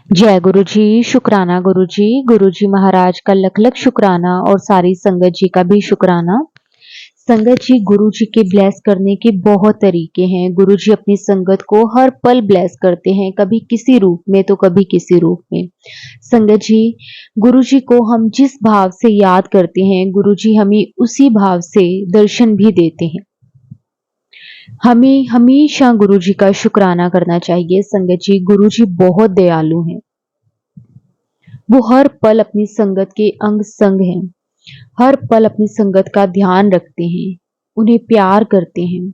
जय गुरु जी, शुक्राना गुरु जी। गुरु जी महाराज का लख लख शुक्राना और सारी संगत जी का भी शुक्राना। संगत जी, गुरु जी के ब्लेस करने के बहुत तरीके हैं। गुरु जी अपनी संगत को हर पल ब्लेस करते हैं, कभी किसी रूप में तो कभी किसी रूप में। संगत जी, गुरु जी को हम जिस भाव से याद करते हैं, गुरु जी हमें उसी भाव से दर्शन भी देते हैं। हमें हमेशा गुरु जी का शुक्राना करना चाहिए। संगत जी, गुरु जी बहुत दयालु हैं। वो हर पल अपनी संगत के अंग संग हैं, हर पल अपनी संगत का ध्यान रखते हैं, उन्हें प्यार करते हैं,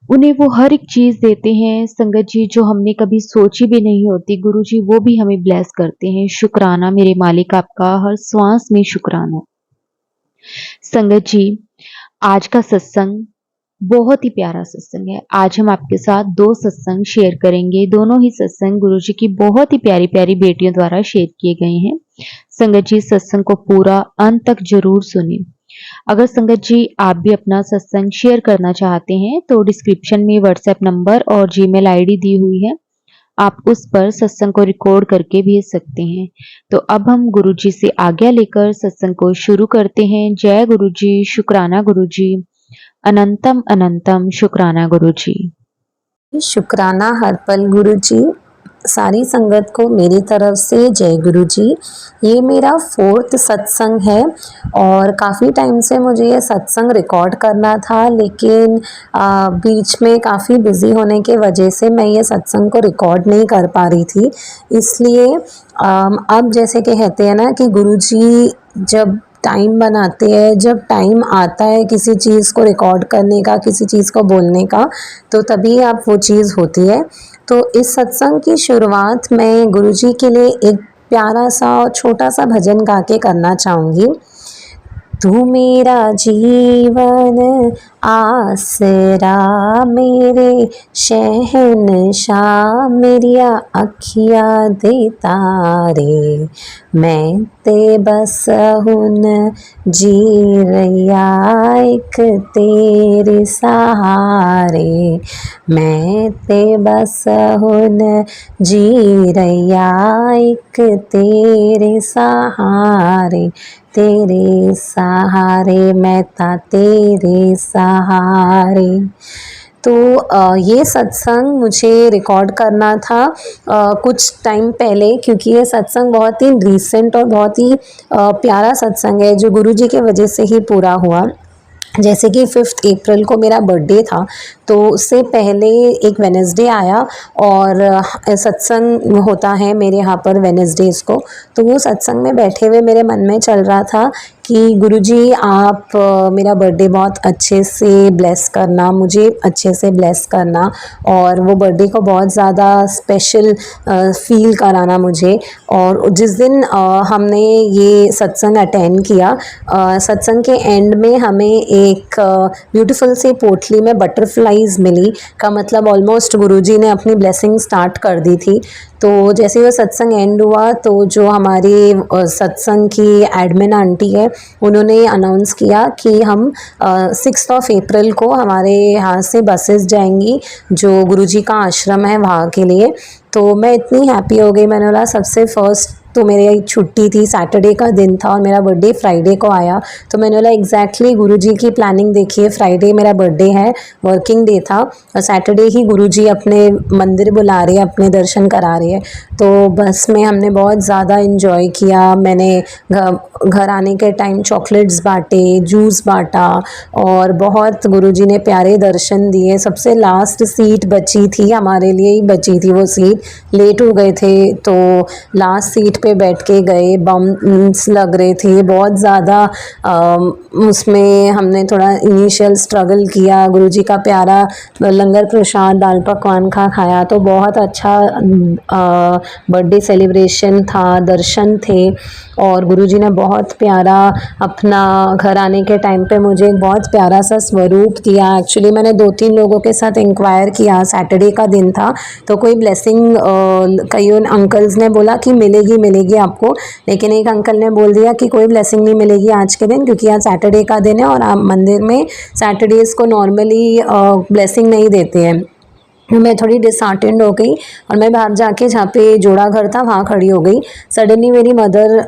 उन्हें वो हर एक चीज देते हैं संगत जी जो हमने कभी सोची भी नहीं होती। गुरु जी वो भी हमें ब्लेस करते हैं। शुक्राना मेरे मालिक, आपका हर श्वास में शुक्राना। संगत जी, आज का सत्संग बहुत ही प्यारा सत्संग है। आज हम आपके साथ दो सत्संग शेयर करेंगे। दोनों ही सत्संग गुरु जी की बहुत ही प्यारी प्यारी बेटियों द्वारा शेयर किए गए हैं। संगत जी, सत्संग को पूरा अंत तक जरूर सुने। अगर संगत जी आप भी अपना सत्संग शेयर करना चाहते हैं तो डिस्क्रिप्शन में व्हाट्सएप नंबर और जीमेल आईडी दी हुई है, आप उस पर सत्संग को रिकॉर्ड करके भेज सकते हैं। तो अब हम गुरु जी से आज्ञा लेकर सत्संग को शुरू करते हैं। जय गुरु जी, शुक्राना गुरु जी, अनंतम अनंतम शुक्राना गुरु जी। शुक्राना हर पल गुरु जी। सारी संगत को मेरी तरफ से जय गुरु जी। ये मेरा 4th सत्संग है और काफ़ी टाइम से मुझे ये सत्संग रिकॉर्ड करना था, लेकिन बीच में काफ़ी बिज़ी होने के वजह से मैं ये सत्संग को रिकॉर्ड नहीं कर पा रही थी। इसलिए अब जैसे कहते हैं ना कि गुरु जी जब टाइम बनाते हैं, जब टाइम आता है किसी चीज़ को रिकॉर्ड करने का, किसी चीज़ को बोलने का, तो तभी आप वो चीज़ होती है। तो इस सत्संग की शुरुआत मैं गुरुजी के लिए एक प्यारा सा और छोटा सा भजन गा के करना चाहूँगी। तू मेरा जीवन आसरा, मेरे शहनशाह, मेरिया अखिया दे तारे, मैं ते बस हुन जी रैया एक तेरे सहारे, मैं ते बस हुन जी रैया एक तेरे सहारे, तेरे सहारे मैं था तेरे सहारे। तो ये सत्संग मुझे रिकॉर्ड करना था कुछ टाइम पहले, क्योंकि ये सत्संग बहुत ही रीसेंट और बहुत ही प्यारा सत्संग है जो गुरुजी के वजह से ही पूरा हुआ। जैसे कि 5 अप्रैल को मेरा बर्थडे था, तो उससे पहले एक वेडनेसडे आया और सत्संग होता है मेरे यहाँ पर वेडनेसडेज़ को। तो वो सत्संग में बैठे हुए मेरे मन में चल रहा था कि गुरुजी आप मेरा बर्थडे बहुत अच्छे से ब्लेस करना, मुझे अच्छे से ब्लेस करना और वो बर्थडे को बहुत ज़्यादा स्पेशल फील कराना मुझे। और जिस दिन हमने ये सत्संग अटेंड किया, सत्संग के एंड में हमें एक ब्यूटीफुल सी पोटली में बटरफ्लाईज मिली, का मतलब ऑलमोस्ट गुरुजी ने अपनी ब्लेसिंग स्टार्ट कर दी थी। तो जैसे वो सत्संग एंड हुआ तो जो हमारी सत्संग की एडमिन आंटी है, उन्होंने अनाउंस किया कि हम 6 अप्रैल को हमारे यहाँ से बसेस जाएंगी जो गुरुजी का आश्रम है वहाँ के लिए। तो मैं इतनी हैप्पी हो गई, मैंने बोला सबसे फर्स्ट तो मेरी छुट्टी थी, सैटरडे का दिन था और मेरा बर्थडे फ्राइडे को आया। तो मैंने बोला एग्जैक्टली गुरुजी की प्लानिंग देखिए, फ्राइडे मेरा बर्थडे है, वर्किंग डे था और सैटरडे ही गुरुजी अपने मंदिर बुला रहे हैं, अपने दर्शन करा रहे हैं। तो बस में हमने बहुत ज़्यादा इन्जॉय किया। मैंने घर आने के टाइम चॉकलेट्स बांटे, जूस बांटा और बहुत गुरुजी ने प्यारे दर्शन दिए। सबसे लास्ट सीट बची थी, हमारे लिए ही बची थी वो सीट, लेट हो गए थे तो लास्ट सीट पे बैठ के गए। बम्स लग रहे थे बहुत ज़्यादा, उसमें हमने थोड़ा इनिशियल स्ट्रगल किया। गुरुजी का प्यारा लंगर प्रसाद दाल पकवान खाया, तो बहुत अच्छा बर्थडे सेलिब्रेशन था, दर्शन थे और गुरुजी ने बहुत प्यारा अपना घर आने के टाइम पे मुझे एक बहुत प्यारा सा स्वरूप दिया। एक्चुअली मैंने 2-3 लोगों के साथ इंक्वायर किया, सैटरडे का दिन था तो कोई ब्लेसिंग, कई अंकल्स ने बोला कि मिलेगी आपको, लेकिन एक अंकल ने बोल दिया कि कोई ब्लेसिंग नहीं मिलेगी आज के दिन, क्योंकि आज सैटरडे का दिन है और आप मंदिर में सैटरडेज़ को नॉर्मली ब्लेसिंग नहीं देते हैं। मैं थोड़ी डिसहार्टेंड हो गई और मैं बाहर जाके जहाँ पे जोड़ा घर था वहाँ खड़ी हो गई। सडनली मेरी मदर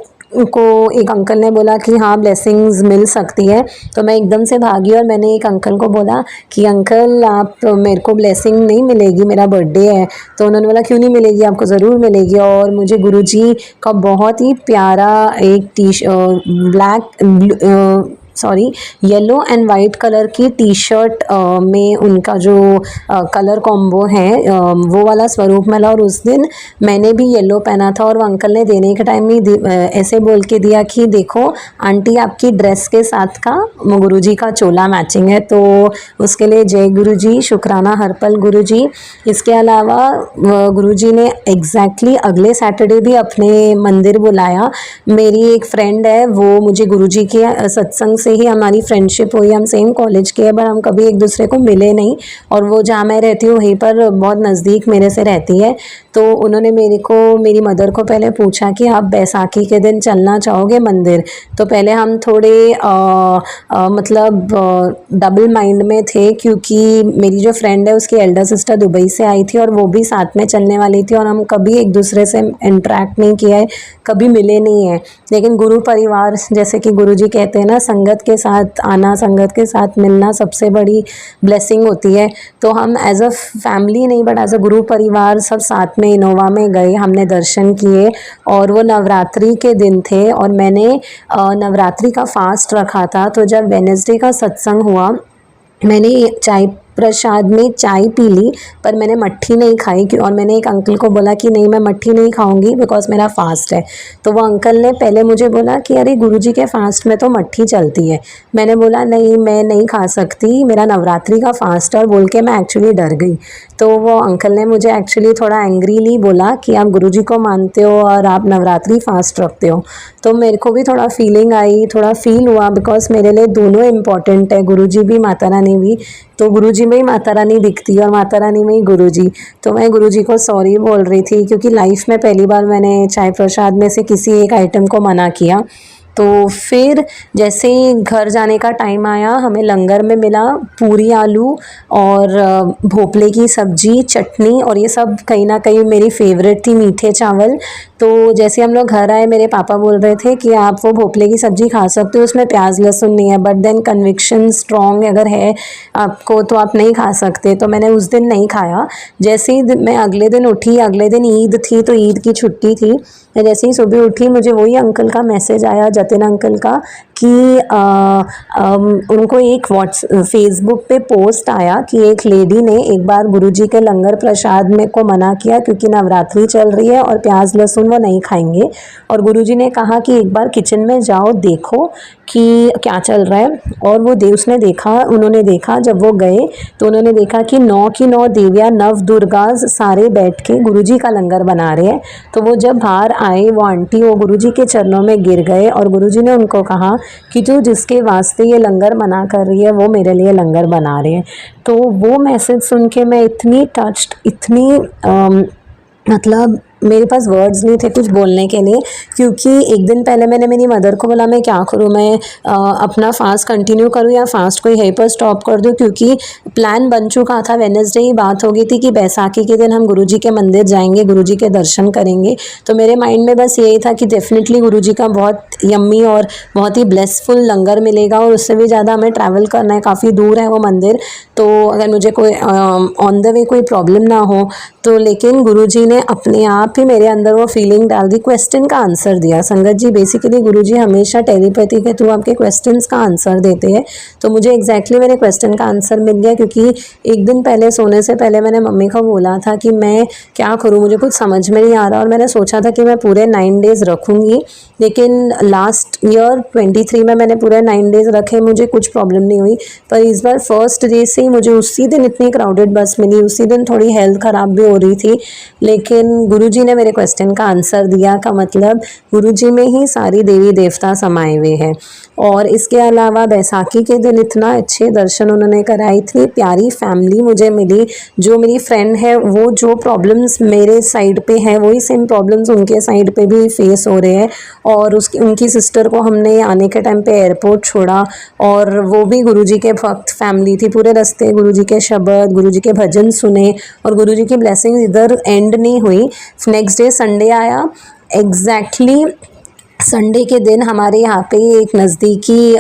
को एक अंकल ने बोला कि हाँ ब्लेसिंग्स मिल सकती है। तो मैं एकदम से भागी और मैंने एक अंकल को बोला कि अंकल आप मेरे को ब्लेसिंग नहीं मिलेगी, मेरा बर्थडे है। तो उन्होंने बोला क्यों नहीं मिलेगी, आपको ज़रूर मिलेगी। और मुझे गुरुजी का बहुत ही प्यारा एक येलो एंड वाइट कलर की टी शर्ट में उनका जो कलर कॉम्बो है वो वाला स्वरूप मिला। और उस दिन मैंने भी येलो पहना था और वो अंकल ने देने के टाइम में ऐसे बोल के दिया कि देखो आंटी आपकी ड्रेस के साथ का गुरुजी का चोला मैचिंग है। तो उसके लिए जय गुरुजी, शुक्राना हर पल गुरुजी। इसके अलावा गुरुजी ने एग्जैक्टली अगले सैटरडे भी अपने मंदिर बुलाया। मेरी एक फ्रेंड है, वो मुझे गुरुजी के सत्संग से ही हमारी फ्रेंडशिप हुई। हम सेम कॉलेज के हैं पर हम कभी एक दूसरे को मिले नहीं। और वो जहाँ मैं रहती हूँ वहीं पर बहुत नज़दीक मेरे से रहती है। तो उन्होंने मेरी मदर को पहले पूछा कि आप बैसाखी के दिन चलना चाहोगे मंदिर। तो पहले हम थोड़े मतलब डबल माइंड में थे, क्योंकि मेरी जो फ्रेंड है उसकी एल्डर सिस्टर दुबई से आई थी और वो भी साथ में चलने वाली थी और हम कभी एक दूसरे से इंटरेक्ट नहीं किया है, कभी मिले नहीं है। लेकिन गुरु परिवार, जैसे कि गुरुजी कहते हैं ना, संगत के साथ आना, संगत के साथ मिलना सबसे बड़ी ब्लेसिंग होती है। तो हम एज अ फैमिली नहीं बट एज अ गुरु परिवार सब साथ में इनोवा में गए, हमने दर्शन किए। और वो नवरात्रि के दिन थे और मैंने नवरात्रि का फास्ट रखा था। तो जब वेडनेसडे का सत्संग हुआ, मैंने चाय प्रसाद में चाय पी ली पर मैंने मट्ठी नहीं खाई। और मैंने एक अंकल को बोला कि नहीं मैं मट्ठी नहीं खाऊंगी बिकॉज मेरा फास्ट है। तो वो अंकल ने पहले मुझे बोला कि अरे गुरुजी के फास्ट में तो मट्ठी चलती है। मैंने बोला नहीं मैं नहीं खा सकती, मेरा नवरात्रि का फास्ट है। और बोल के मैं एक्चुअली डर गई। तो वो अंकल ने मुझे एक्चुअली थोड़ा एंग्रीली बोला कि आप गुरुजी को मानते हो और आप नवरात्रि फास्ट रखते हो। तो मेरे को भी थोड़ा फीलिंग आई, थोड़ा फील हुआ, बिकॉज मेरे लिए दोनों इम्पॉर्टेंट है, गुरुजी भी माता रानी भी। तो गुरुजी में ही माता रानी दिखती है और माता रानी में ही गुरुजी। तो मैं गुरुजी को सॉरी बोल रही थी, क्योंकि लाइफ में पहली बार मैंने चाय प्रसाद में से किसी एक आइटम को मना किया। तो फिर जैसे ही घर जाने का टाइम आया, हमें लंगर में मिला पूरी आलू और भोपले की सब्जी, चटनी, और ये सब कहीं ना कहीं मेरी फेवरेट थी, मीठे चावल। तो जैसे हम लोग घर आए, मेरे पापा बोल रहे थे कि आप वो भोपले की सब्जी खा सकते हो, उसमें प्याज लहसुन नहीं है, बट देन कन्विक्शन स्ट्रॉन्ग अगर है आपको तो आप नहीं खा सकते। तो मैंने उस दिन नहीं खाया। जैसे ही मैं अगले दिन उठी, अगले दिन ईद थी तो ईद की छुट्टी थी। मैं जैसे ही सुबह उठी, मुझे वही अंकल का मैसेज आया, जतिन अंकल का, कि उनको एक फेसबुक पे पोस्ट आया कि एक लेडी ने एक बार गुरुजी के लंगर प्रसाद में को मना किया क्योंकि नवरात्रि चल रही है और प्याज लहसुन वो नहीं खाएंगे। और गुरुजी ने कहा कि एक बार किचन में जाओ, देखो कि क्या चल रहा है। और वो उसने देखा, उन्होंने देखा, जब वो गए तो उन्होंने देखा कि 9 की 9 देवियाँ, नव दुर्गाज सारे बैठ के गुरुजी का लंगर बना रहे हैं। तो वो जब बाहर आए, वो आंटी वो गुरुजी के चरणों में गिर गए और गुरुजी ने उनको कहा कि जो जिसके वास्ते ये लंगर मना कर रही है वो मेरे लिए लंगर बना रहे हैं। तो वो मैसेज सुन के मैं इतनी टच्ड, इतनी मतलब मेरे पास वर्ड्स नहीं थे कुछ बोलने के लिए। क्योंकि एक दिन पहले मैंने मेरी मदर को बोला मैं क्या करूँ, मैं अपना फास्ट कंटिन्यू करूँ या फास्ट को यहीं पर स्टॉप कर दूँ, क्योंकि प्लान बन चुका था। वेडनेसडे ही बात हो गई थी कि बैसाखी के दिन हम गुरुजी के मंदिर जाएंगे, गुरुजी के दर्शन करेंगे। तो मेरे माइंड में बस यही था कि डेफिनेटली गुरुजी का बहुत यम्मी और बहुत ही ब्लेसफुल लंगर मिलेगा। और उससे भी ज़्यादा हमें ट्रैवल करना है, काफ़ी दूर है वो मंदिर। तो अगर मुझे कोई ऑन द वे कोई प्रॉब्लम ना हो तो। लेकिन गुरुजी ने अपने आप ही मेरे अंदर वो फीलिंग डाल दी, क्वेश्चन का आंसर दिया। संगत जी, बेसिकली गुरुजी हमेशा टेलीपैथी के थ्रू आपके क्वेश्चंस का आंसर देते हैं। तो मुझे एग्जैक्टली मेरे क्वेश्चन का आंसर मिल गया, क्योंकि एक दिन पहले सोने से पहले मैंने मम्मी को बोला था कि मैं क्या करूँ, मुझे कुछ समझ में नहीं आ रहा। और मैंने सोचा था कि मैं पूरे 9 डेज़ रखूँगी, लेकिन लास्ट ईयर 23 में मैंने पूरे 9 डेज़ रखे, मुझे कुछ प्रॉब्लम नहीं हुई। पर इस बार फर्स्ट डे से ही मुझे उसी दिन इतनी क्राउडेड बस मिली, उसी दिन थोड़ी हेल्थ ख़राब भी हो रही थी। लेकिन गुरुजी ने मेरे क्वेश्चन का आंसर दिया, का मतलब गुरुजी में ही सारी देवी देवता समाये हुए हैं। और इसके अलावा बैसाखी के दिन इतना अच्छे दर्शन उन्होंने कराए थे। प्यारी फैमिली मुझे मिली, जो मेरी फ्रेंड है वो जो प्रॉब्लम्स मेरे साइड पे हैं वही सेम प्रॉब्लम्स उनके साइड पे भी फेस हो रहे हैं। और उसकी उनकी सिस्टर को हमने आने के टाइम पे एयरपोर्ट छोड़ा, और वो भी गुरुजी के भक्त फैमिली थी। पूरे रास्ते गुरुजी के शब्द, गुरुजी के भजन सुने, और गुरुजी की ब्लेसिंग इधर एंड नहीं हुई। नेक्स्ट डे संडे आया, एग्जैक्टली संडे के दिन हमारे यहाँ पे एक नज़दीकी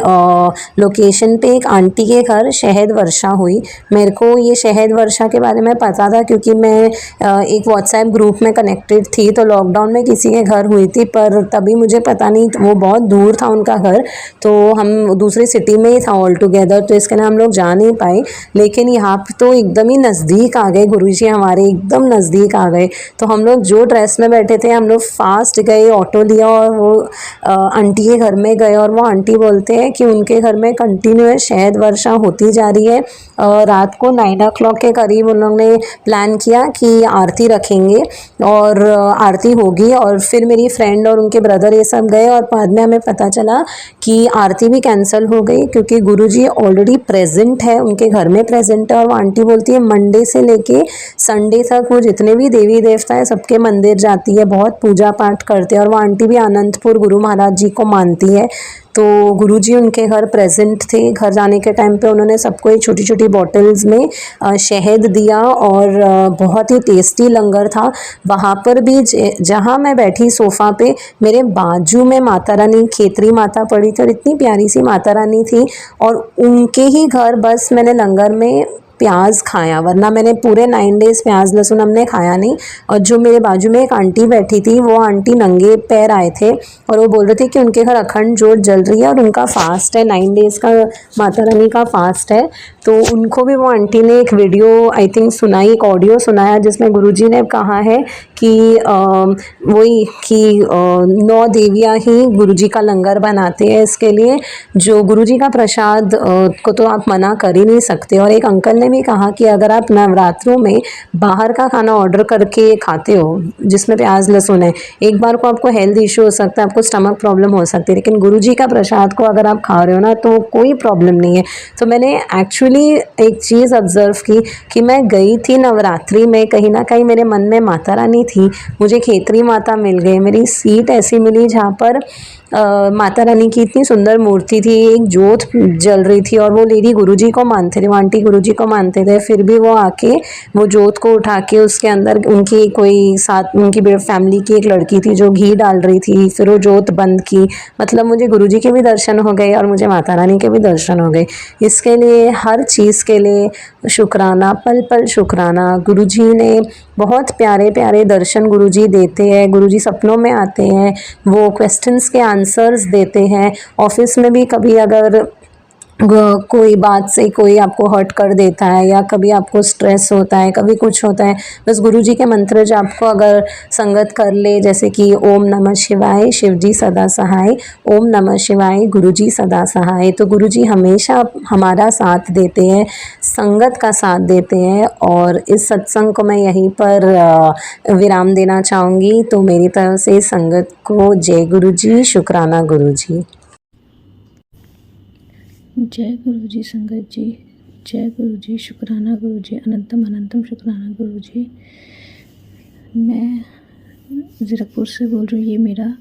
लोकेशन पे एक आंटी के घर शहद वर्षा हुई। मेरे को ये शहद वर्षा के बारे में पता था क्योंकि मैं एक व्हाट्सएप ग्रुप में कनेक्टेड थी, तो लॉकडाउन में किसी के घर हुई थी, पर तभी मुझे पता नहीं, वो बहुत दूर था उनका घर, तो हम दूसरी सिटी में ही था ऑल टुगेदर, तो इसके लिए हम लोग जा नहीं पाए। लेकिन यहाँ पे तो एकदम ही नज़दीक आ गए गुरुजी, हमारे एकदम नज़दीक आ गए। तो हम लोग जो ड्रेस में बैठे थे हम लोग फास्ट गए, ऑटो लिया और वो आंटी के घर में गए। और वो आंटी बोलते हैं कि उनके घर में कंटिन्यूअस शहद वर्षा होती जा रही है। रात को 9 o'clock के करीब उन लोगों ने प्लान किया कि आरती रखेंगे और आरती होगी, और फिर मेरी फ्रेंड और उनके ब्रदर ये सब गए, और बाद में हमें पता चला कि आरती भी कैंसिल हो गई क्योंकि गुरुजी ऑलरेडी प्रेजेंट है, उनके घर में प्रेजेंट है। और वो आंटी बोलती है मंडे से लेके संडे तक वो जितने भी देवी देवता है सबके मंदिर जाती है, बहुत पूजा पाठ करते हैं। और वो आंटी भी अनंतपुर गुरु महाराज जी को मानती है, तो गुरुजी उनके घर प्रेजेंट थे। घर जाने के टाइम पे उन्होंने सबको एक छोटी छोटी बॉटल्स में शहद दिया, और बहुत ही टेस्टी लंगर था। वहाँ पर भी जहाँ मैं बैठी सोफ़ा पे, मेरे बाजू में माता रानी खेतरी माता पड़ी थी, और इतनी प्यारी सी माता रानी थी। और उनके ही घर बस मैंने लंगर में प्याज खाया, वरना मैंने पूरे 9 days प्याज लहसुन हमने खाया नहीं। और जो मेरे बाजू में एक आंटी बैठी थी, वो आंटी नंगे पैर आए थे, और वो बोल रहे थे कि उनके घर अखंड जोत जल रही है और उनका फास्ट है, 9 days का माता रानी का फास्ट है। तो उनको भी वो आंटी ने एक वीडियो आई थिंक सुनाई, एक ऑडियो सुनाया, जिसमें गुरुजी ने कहा है कि वही कि 9 देवियाँ ही गुरुजी का लंगर बनाते हैं। इसके लिए जो गुरुजी का प्रसाद को तो आप मना कर ही नहीं सकते। और एक अंकल ने भी कहा कि अगर आप नवरात्रों में बाहर का खाना ऑर्डर करके खाते हो जिसमें प्याज लहसुन है, एक बार को आपको हेल्थ इशू हो सकता है, आपको स्टमक प्रॉब्लम हो सकती है, लेकिन गुरुजी का प्रसाद को अगर आप खा रहे हो ना तो कोई प्रॉब्लम नहीं है। तो मैंने एक्चुअली एक चीज़ ऑब्जर्व की कि मैं गई थी नवरात्रि में, कहीं ना कहीं मेरे मन में माता रानी थी, मुझे खेतरी माता मिल गई, मेरी सीट ऐसी मिली जहाँ पर माता रानी की इतनी सुंदर मूर्ति थी, एक जोत जल रही थी, और वो लेडी गुरुजी को मानते थे, वो आंटी गुरुजी को मानते थे, फिर भी वो आके वो जोत को उठा के उसके अंदर उनकी कोई साथ उनकी फैमिली की एक लड़की थी जो घी डाल रही थी, फिर वो जोत बंद की। मतलब मुझे गुरुजी के भी दर्शन हो गए और मुझे माता रानी के भी दर्शन हो गए। इसके लिए हर चीज़ के लिए शुक्राना, पल पल शुक्राना। गुरुजी ने बहुत प्यारे प्यारे दर्शन गुरुजी देते हैं, गुरुजी सपनों में आते हैं, वो क्वेश्चंस के आंसर्स देते हैं। ऑफिस में भी कभी अगर कोई बात से कोई आपको हर्ट कर देता है या कभी आपको स्ट्रेस होता है, कभी कुछ होता है, बस गुरुजी के मंत्र जो आपको अगर संगत कर ले, जैसे कि ओम नमः शिवाय शिवजी सदा सहाय, ओम नमः शिवाय गुरुजी सदा सहाय, तो गुरुजी हमेशा हमारा साथ देते हैं, संगत का साथ देते हैं। और इस सत्संग को मैं यहीं पर विराम देना चाहूँगी। तो मेरी तरफ से संगत को जय गुरुजी, शुक्राना गुरुजी। जय गुरुजी संगत जी, जय गुरुजी, शुक्राना गुरुजी, अनंतम अनंतम शुक्राना गुरुजी। मैं ज़ीरकपुर से बोल रही हूँ। ये मेरा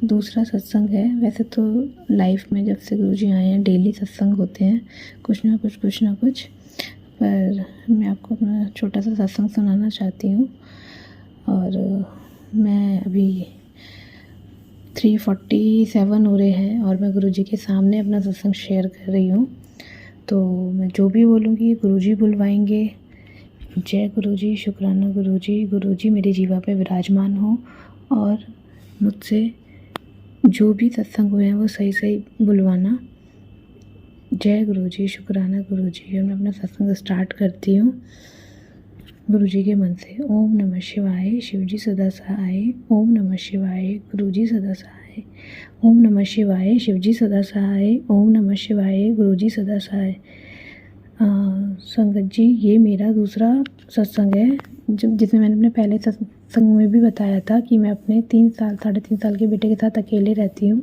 दूसरा सत्संग है। वैसे तो लाइफ में जब से गुरुजी आए हैं डेली सत्संग होते हैं, कुछ ना कुछ, पर मैं आपको अपना छोटा सा सत्संग सुनाना चाहती हूँ। और मैं अभी 3:47 हो रहे हैं और मैं गुरुजी के सामने अपना सत्संग शेयर कर रही हूँ। तो मैं जो भी बोलूँगी गुरुजी बुलवाएंगे। जय गुरुजी, शुक्राना गुरुजी। गुरुजी मेरे जीवा पे विराजमान हो और मुझसे जो भी सत्संग हुए हैं वो सही सही बुलवाना। जय गुरुजी, शुक्राना गुरुजी। और मैं अपना सत्संग स्टार्ट करती हूँ गुरुजी के मन से। ओम नमः शिवाय शिवजी सदा सहाय, ओम नमः शिवाय गुरुजी सदा सहाय, ओम नमः शिवाय शिवजी सदा सहाय, ओम नमः शिवाय गुरुजी सदा सहाय। संगत जी, ये मेरा दूसरा सत्संग है जिसमें मैंने अपने पहले सत्संग में भी बताया था कि मैं अपने 3 साल 3.5 साल के बेटे के साथ अकेले रहती हूँ।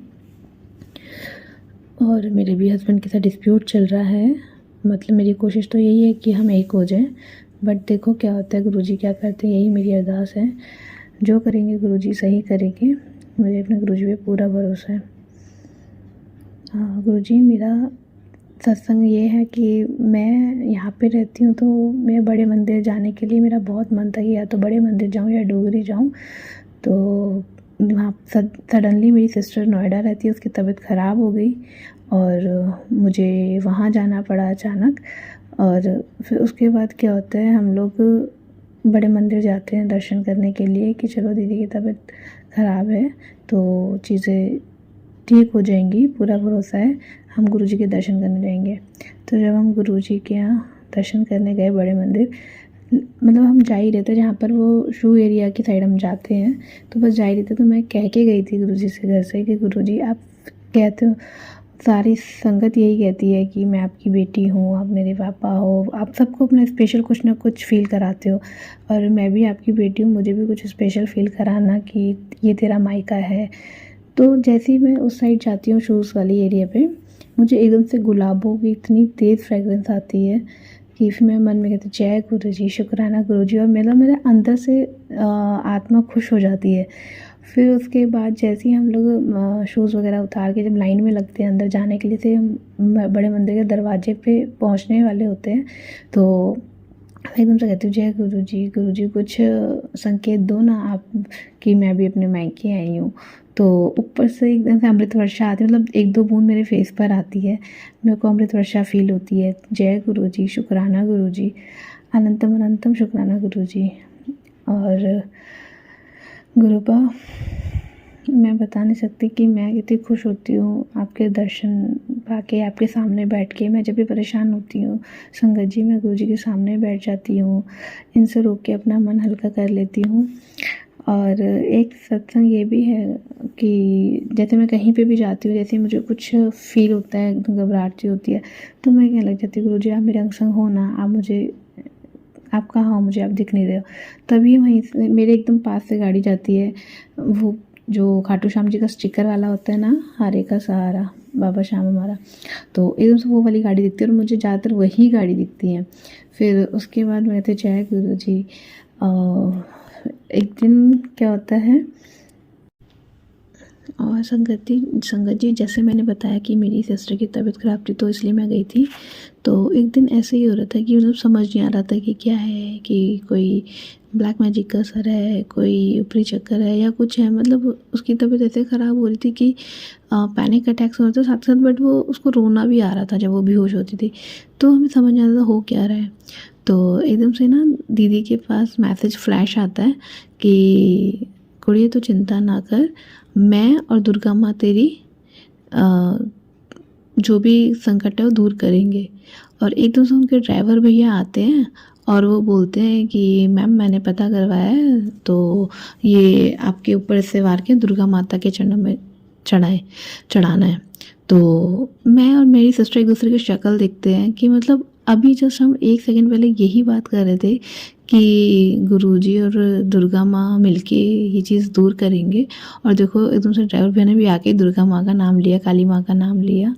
और मेरे भी हस्बैंड के साथ डिस्प्यूट चल रहा है। मतलब मेरी कोशिश तो यही है कि हम एक हो जाएं, बट देखो क्या होता है, गुरुजी क्या करते हैं, यही मेरी अरदास है। जो करेंगे गुरुजी सही करेंगे, मुझे अपने गुरुजी पे पूरा भरोसा है। हाँ गुरुजी, मेरा सत्संग ये है कि मैं यहाँ पे रहती हूँ, तो मैं बड़े मंदिर जाने के लिए मेरा बहुत मन था कि या तो बड़े मंदिर जाऊँ या डोगरी जाऊँ। तो वहाँ सडनली मेरी सिस्टर नोएडा रहती है, उसकी तबीयत ख़राब हो गई और मुझे वहाँ जाना पड़ा अचानक। और फिर उसके बाद क्या होता है, हम लोग बड़े मंदिर जाते हैं दर्शन करने के लिए कि चलो दीदी की तबीयत ख़राब है तो चीज़ें ठीक हो जाएंगी, पूरा भरोसा है, हम गुरुजी के दर्शन करने जाएंगे। तो जब हम गुरुजी के यहाँ दर्शन करने गए बड़े मंदिर, मतलब हम जा ही रहे थे, जहाँ पर वो शू एरिया की साइड हम जाते हैं, तो बस जा ही रहे थे। तो मैं कह के गई थी गुरुजी से घर से कि गुरुजी आप कहते हो, सारी संगत यही कहती है कि मैं आपकी बेटी हूँ, आप मेरे पापा हो, आप सबको अपना स्पेशल कुछ ना कुछ फ़ील कराते हो, और मैं भी आपकी बेटी हूँ, मुझे भी कुछ स्पेशल फ़ील कराना कि ये तेरा मायका है। तो जैसे ही मैं उस साइड जाती हूँ शूज़ वाली एरिया पे, मुझे एकदम से गुलाबों की इतनी तेज़ फ्रेगरेंस आती है कि फिर मैं मन में कहती जय गुरुजी, शुक्राना गुरुजी, और मेरे अंदर से आत्मा खुश हो जाती है। फिर उसके बाद जैसे ही हम लोग शूज़ वगैरह उतार के जब लाइन में लगते हैं अंदर जाने के लिए, से बड़े मंदिर के दरवाजे पे पहुंचने वाले होते हैं, तो एकदम से कहती हूँ जय गुरुजी, गुरुजी कुछ संकेत दो ना आप कि मैं भी अपने मायके आई हूँ। तो ऊपर से एकदम से अमृत वर्षा आती है, मतलब एक दो बूंद मेरे फेस पर आती है, मेरे को अमृत वर्षा फील होती है। जय गुरुजी, शुक्राना गुरुजी, अनंतम अनंतम शुक्राना गुरुजी। और गुरुबा, मैं बता नहीं सकती कि मैं कितनी खुश होती हूँ आपके दर्शन पाके, आपके सामने बैठ के। मैं जब भी परेशान होती हूँ संगत जी, मैं गुरुजी के सामने बैठ जाती हूँ, इनसे रोक के अपना मन हल्का कर लेती हूँ। और एक सत्संग ये भी है कि जैसे मैं कहीं पे भी जाती हूँ, जैसे मुझे कुछ फील होता है, एकदम घबराहट सी होती है, तो मैं कहने लग जाती हूँ गुरुजी आप मेरे अंग संग हो ना, आप कहाँ हो, मुझे आप दिख नहीं रहे हो। तभी वहीं से मेरे एकदम पास से गाड़ी जाती है, वो जो खाटू श्याम जी का स्टिकर वाला होता है ना, हारे का सहारा बाबा श्याम हमारा, तो एकदम से वो वाली गाड़ी दिखती है और मुझे ज़्यादातर वही गाड़ी दिखती है। फिर उसके बाद मैं कहती जय गुरुजी। एक दिन क्या होता है, और संगत जी जैसे मैंने बताया कि मेरी सिस्टर की तबीयत ख़राब थी, तो इसलिए मैं गई थी। तो एक दिन ऐसे ही हो रहा था कि मतलब समझ नहीं आ रहा था कि क्या है, कि कोई ब्लैक मैजिक का असर है, कोई ऊपरी चक्कर है या कुछ है। मतलब उसकी तबीयत ऐसे ख़राब हो रही थी कि पैनिक अटैक्स हो रहे थे साथ साथ, बट वो उसको रोना भी आ रहा था जब वो बेहोश होती थी। तो हमें समझ नहीं आ रहा था हो क्या रहा है। तो एकदम से ना दीदी के पास मैसेज फ्लैश आता है कि कुड़िए तो चिंता ना कर, मैं और दुर्गा माँ तेरी जो भी संकट है वो दूर करेंगे। और एकदम से उनके ड्राइवर भैया आते हैं और वो बोलते हैं कि मैम मैंने पता करवाया है, तो ये आपके ऊपर से वार के दुर्गा माता के चरणों में चढ़ाना है। तो मैं और मेरी सिस्टर एक दूसरे की शक्ल देखते हैं कि मतलब अभी जस्ट हम एक सेकंड पहले यही बात कर रहे थे कि गुरुजी और दुर्गा माँ मिलके ये चीज़ दूर करेंगे, और देखो एकदम से ड्राइवर भैया ने भी आके दुर्गा माँ का नाम लिया, काली माँ का नाम लिया।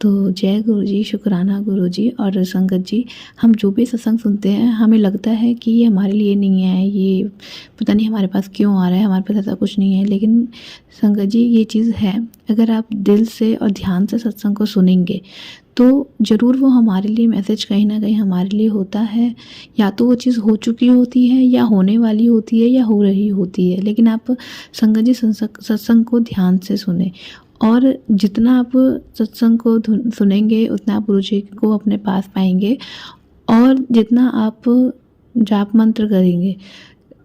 तो जय गुरुजी, शुक्राना गुरुजी। और संगत जी, हम जो भी सत्संग सुनते हैं हमें लगता है कि ये हमारे लिए नहीं है, ये पता नहीं हमारे पास क्यों आ रहा है, हमारे पास ऐसा कुछ नहीं है, लेकिन संगत जी ये चीज़ है। अगर आप दिल से और ध्यान से सत्संग को सुनेंगे तो ज़रूर वो हमारे लिए मैसेज कहीं ना कहीं हमारे लिए होता है। या तो वो चीज़ हो चुकी होती है, या होने वाली होती है, या हो रही होती है। लेकिन आप संगत जी सत्संग को ध्यान से सुने, और जितना आप सत्संग को सुनेंगे उतना आप गुरुजी को अपने पास पाएंगे, और जितना आप जाप मंत्र करेंगे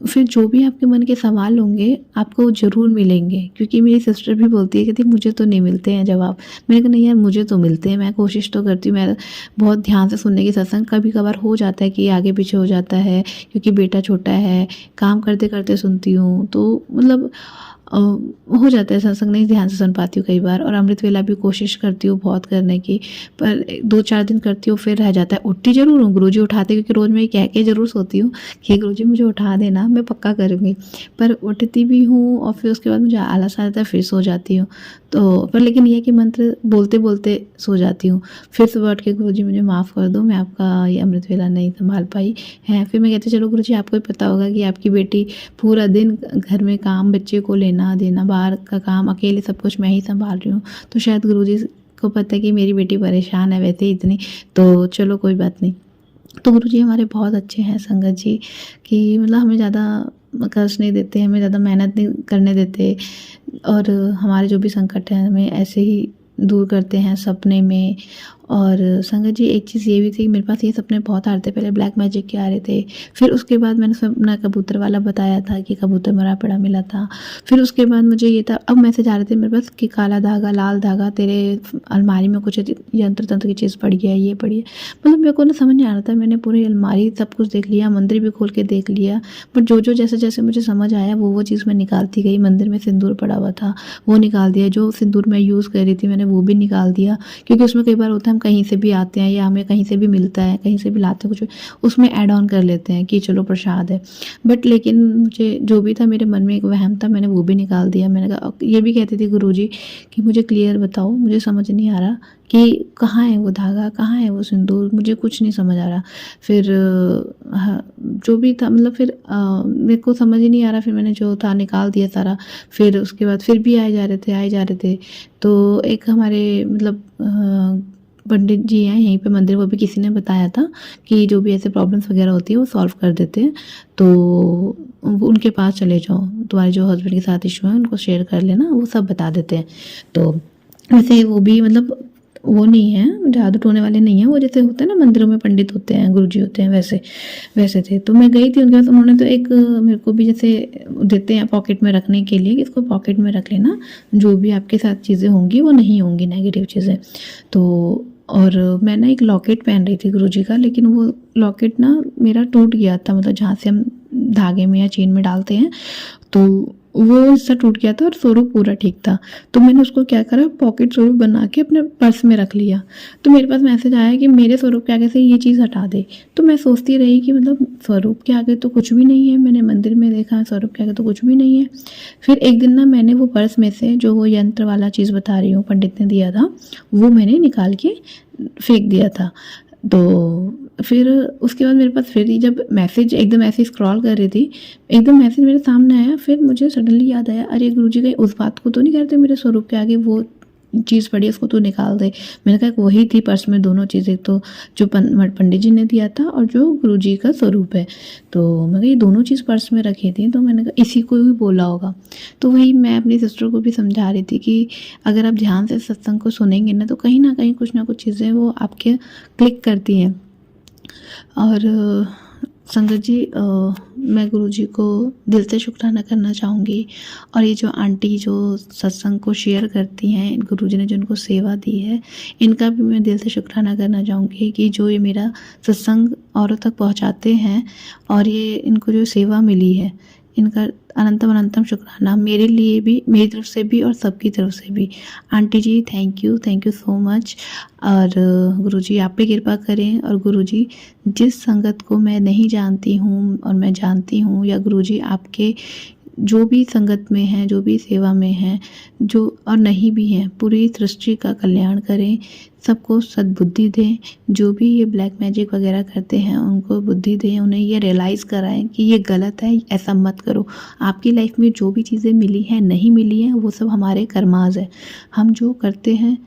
फिर जो भी आपके मन के सवाल होंगे आपको ज़रूर मिलेंगे। क्योंकि मेरी सिस्टर भी बोलती है, कहती मुझे तो नहीं मिलते हैं जवाब। मैंने कहा नहीं यार, मुझे तो मिलते हैं, मैं कोशिश तो करती हूँ, मैं बहुत ध्यान से सुनने की सत्संग। कभी कभार हो जाता है कि आगे पीछे हो जाता है, क्योंकि बेटा छोटा है, काम करते करते सुनती हूँ, तो मतलब हो जाता है सत्संग नहीं ध्यान से सुन पाती हूँ कई बार, और अमृत वेला भी कोशिश करती हूँ बहुत करने की, पर 2-4 दिन करती हूँ फिर रह जाता है। उठती ज़रूर हूँ, गुरुजी उठाते, क्योंकि रोज़ मैं ये कह के ज़रूर सोती हूँ कि गुरुजी मुझे उठा देना, मैं पक्का करूँगी, पर उठती भी हूँ और फिर उसके बाद मुझे आलस आ जाता है, फिर सो जाती हूँ। तो पर लेकिन ये है कि मंत्र बोलते बोलते सो जाती हूँ, फिर सुबह उठ के गुरुजी मुझे माफ़ कर दो, मैं आपका ये अमृत वेला नहीं संभाल पाई है। फिर मैं कहती चलो गुरुजी आपको ही पता होगा कि आपकी बेटी पूरा दिन घर में काम, बच्चे को लेना देना, बाहर का काम, अकेले सब कुछ मैं ही संभाल रही हूँ, तो शायद गुरुजी को पता है कि मेरी बेटी परेशान है वैसे ही इतनी, तो चलो कोई बात नहीं। तो गुरुजी हमारे बहुत अच्छे हैं संगत जी, कि मतलब हमें ज़्यादा कष्ट नहीं देते, हमें ज़्यादा मेहनत नहीं करने देते, और हमारे जो भी संकट हैं हमें ऐसे ही दूर करते हैं सपने में। और संगत जी एक चीज़ ये भी थी कि मेरे पास ये सपने बहुत आ रहे थे, पहले ब्लैक मैजिक के आ रहे थे, फिर उसके बाद मैंने सपना कबूतर वाला बताया था कि कबूतर मरा पड़ा मिला था, फिर उसके बाद मुझे ये था, अब मैसेज आ रहे थे मेरे पास कि काला धागा, लाल धागा, तेरे अलमारी में कुछ यंत्र तंत्र की चीज़ पड़ी है, ये पड़ी है। मतलब मेरे को ना समझ नहीं आ रहा था, मैंने पूरी अलमारी सब कुछ देख लिया, मंदिर भी खोल के देख लिया, बट जो जो जैसे जैसे मुझे समझ आया वो चीज़ मैं निकालती गई। मंदिर में सिंदूर पड़ा हुआ था, वो निकाल दिया, जो सिंदूर मैं यूज़ कर रही थी मैंने वो भी निकाल दिया, क्योंकि उसमें कई बार होता है हम कहीं से भी आते हैं या हमें कहीं से भी मिलता है, कहीं से भी लाते हैं कुछ, उसमें ऐड ऑन कर लेते हैं कि चलो प्रसाद है, बट लेकिन मुझे जो भी था मेरे मन में एक वहम था, मैंने वो भी निकाल दिया। मैंने कहा, ये भी कहती थी गुरुजी कि मुझे क्लियर बताओ, मुझे समझ नहीं आ रहा कि कहाँ है वो धागा, कहाँ है वो सिंदूर, मुझे कुछ नहीं समझ आ रहा। फिर जो भी था मतलब फिर मेरे को समझ ही नहीं आ रहा, फिर मैंने जो था निकाल दिया सारा। फिर उसके बाद फिर भी आए जा रहे थे। तो एक हमारे मतलब पंडित जी हैं यहीं पे मंदिर, वो भी किसी ने बताया था कि जो भी ऐसे प्रॉब्लम्स वगैरह होती है वो सॉल्व कर देते हैं, तो उनके पास चले जाओ, तुम्हारे जो हस्बैंड के साथ इशू है उनको शेयर कर लेना, वो सब बता देते हैं। तो वैसे वो भी मतलब वो नहीं है, जादू टोने वाले नहीं है, वो जैसे होते हैं ना मंदिरों में पंडित होते हैं, गुरुजी होते हैं, वैसे थे। तो मैं गई थी उनके पास, उन्होंने तो एक मेरे को भी जैसे देते हैं पॉकेट में रखने के लिए कि इसको पॉकेट में रख लेना, जो भी आपके साथ चीज़ें होंगी वो नहीं होंगी नेगेटिव चीज़ें। तो और मैं ना एक लॉकेट पहन रही थी गुरुजी का, लेकिन वो लॉकेट ना मेरा टूट गया था, मतलब जहाँ से हम धागे में या चेन में डालते हैं तो वो हिस्सा टूट गया था और स्वरूप पूरा ठीक था। तो मैंने उसको क्या करा, पॉकेट स्वरूप बना के अपने पर्स में रख लिया। तो मेरे पास मैसेज आया कि मेरे स्वरूप के आगे से ये चीज़ हटा दे। तो मैं सोचती रही कि मतलब स्वरूप के आगे तो कुछ भी नहीं है, मैंने मंदिर में देखा स्वरूप के आगे तो कुछ भी नहीं है। फिर एक दिन ना मैंने वो पर्स में से जो वो यंत्र वाला चीज़ बता रही हूँ पंडित ने दिया था, वो मैंने निकाल के फेंक दिया था। तो फिर उसके बाद मेरे पास फिर ही जब मैसेज एकदम ऐसे स्क्रॉल कर रही थी, एकदम मैसेज मेरे सामने आया, फिर मुझे सडनली याद आया, अरे गुरुजी कहीं उस बात को तो नहीं करते मेरे स्वरूप के आगे वो चीज़ पड़ी है उसको तो निकाल दे। मैंने कहा वही थी पर्स में दोनों चीज़ें, तो जो पंडित जी ने दिया था और जो गुरुजी का स्वरूप है। तो मैं ये दोनों चीज़ पर्स में रखी थी, तो मैंने कहा इसी को भी बोला होगा। तो वही मैं अपनी सिस्टर को भी समझा रही थी कि अगर आप ध्यान से सत्संग को सुनेंगे ना, तो कहीं ना कहीं कुछ ना कुछ चीज़ें वो आपके क्लिक करती हैं। और संगत जी मैं गुरुजी को दिल से शुक्राना करना चाहूँगी, और ये जो आंटी जो सत्संग को शेयर करती हैं, गुरुजी ने जो उनको सेवा दी है, इनका भी मैं दिल से शुक्राना करना चाहूँगी कि जो ये मेरा सत्संग औरों तक पहुँचाते हैं और ये इनको जो सेवा मिली है, इनका अनंतम अनंतम शुक्राना मेरे लिए भी, मेरी तरफ से भी और सबकी तरफ से भी। Aunty ji thank you so much. और गुरुजी आप पे कृपा करें, और गुरुजी जिस संगत को मैं नहीं जानती हूँ और मैं जानती हूँ, या गुरुजी आपके जो भी संगत में हैं, जो भी सेवा में हैं, जो और नहीं भी हैं, पूरी सृष्टि का कल्याण करें, सबको सद्बुद्धि दें। जो भी ये ब्लैक मैजिक वगैरह करते हैं उनको बुद्धि दें, उन्हें ये रियलाइज़ कराएं कि ये गलत है, ऐसा मत करो। आपकी लाइफ में जो भी चीज़ें मिली हैं, नहीं मिली हैं, वो सब हमारे कर्माज है। हम जो करते हैं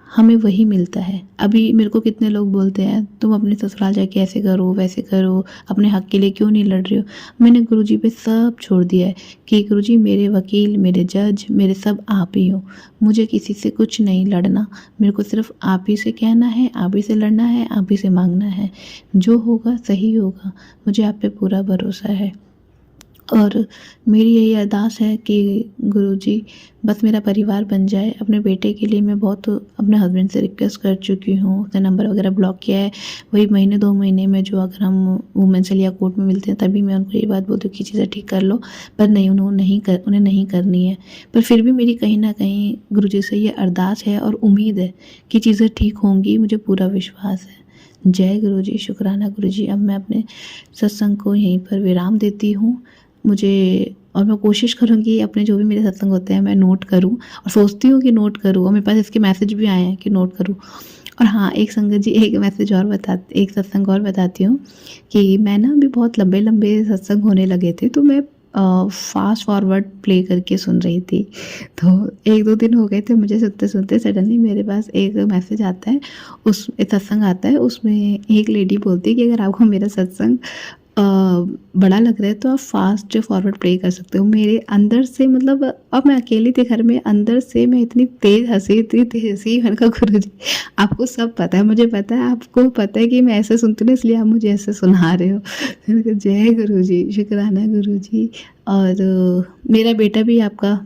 हमें वही मिलता है। अभी मेरे को कितने लोग बोलते हैं तुम अपने ससुराल जाके ऐसे करो वैसे करो, अपने हक के लिए क्यों नहीं लड़ रहे हो। मैंने गुरुजी पे सब छोड़ दिया है कि गुरुजी मेरे वकील, मेरे जज, मेरे सब आप ही हो। मुझे किसी से कुछ नहीं लड़ना, मेरे को सिर्फ आप ही से कहना है, आप ही से लड़ना है, आप ही से मांगना है। जो होगा सही होगा, मुझे आप पे पूरा भरोसा है। और मेरी यही अरदास है कि गुरुजी बस मेरा परिवार बन जाए। अपने बेटे के लिए मैं बहुत अपने हस्बैंड से रिक्वेस्ट कर चुकी हूँ, उसने नंबर वगैरह ब्लॉक किया है। वही महीने 2 महीने में जो अगर हम वुमेंस या कोर्ट में मिलते हैं तभी मैं उनको ये बात बोलती हूँ कि चीज़ें ठीक कर लो, पर नहीं, उन्हें नहीं करनी है। पर फिर भी मेरी कहीं ना कहीं गुरुजी से ये अरदास है और उम्मीद है कि चीज़ें ठीक होंगी, मुझे पूरा विश्वास है। जय गुरुजी, शुक्राना गुरुजी। अब मैं अपने सत्संग को यहीं पर विराम देती हूँ। और मैं कोशिश करूँगी अपने जो भी मेरे सत्संग होते हैं मैं नोट करूँ, और सोचती हूँ कि नोट करूँ, और मेरे पास इसके मैसेज भी आए हैं कि नोट करूँ। और हाँ, एक संगत जी एक सत्संग और बताती हूँ कि मैं ना अभी बहुत लंबे लंबे सत्संग होने लगे थे, तो मैं फास्ट फॉरवर्ड प्ले करके सुन रही थी। तो 1-2 दिन हो गए थे मुझे सुनते सुनते, सडनली मेरे पास एक मैसेज आता है, एक सत्संग आता है, उसमें एक लेडी बोलती है कि अगर आपको मेरा सत्संग बड़ा लग रहा है तो आप फास्ट फॉरवर्ड प्ले कर सकते हो। मेरे अंदर से, मतलब अब मैं अकेली थी घर में, अंदर से मैं इतनी तेज़ हंसी। मैंने कहा गुरुजी आपको सब पता है, मुझे पता है, आपको पता है कि मैं ऐसे सुनती हूँ, इसलिए आप मुझे ऐसे सुना रहे हो। मैंने कहा जय गुरुजी, शुक्राना गुरुजी। और मेरा बेटा भी आपका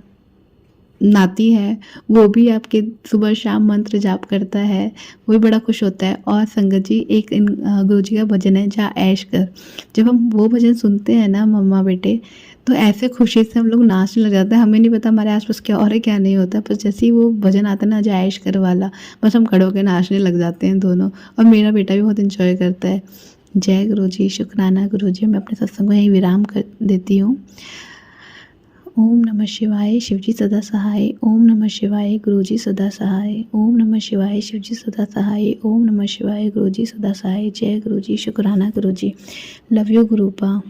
नाती है, वो भी आपके सुबह शाम मंत्र जाप करता है, वो भी बड़ा खुश होता है। और संगत जी, एक गुरुजी का भजन है, जा ऐश कर। जब हम वो भजन सुनते हैं ना मम्मा बेटे, तो ऐसे खुशी से हम लोग नाचने लग जाते हैं। हमें नहीं पता हमारे आसपास क्या और है क्या नहीं होता, पर जैसे ही वो भजन आता है ना, जा ऐश कर वाला, बस हम खड़े होकर नाचने लग जाते हैं दोनों। और मेरा बेटा भी बहुत इंजॉय करता है। जय गुरुजी, शुक्राना गुरुजी। मैं अपने सत्संग को यहीं विराम कर देती हूँ। ओम नमः शिवाय, शिवजी सदा सहाय। ओम नमः शिवाय, गुरुजी सदा सहाय। ओम नमः शिवाय, शिवजी सदा सहाय। ओम नमः शिवाय, गुरुजी सदा सहाय। जय गुरुजी, शुक्राना गुरुजी। Love you गुरुपा।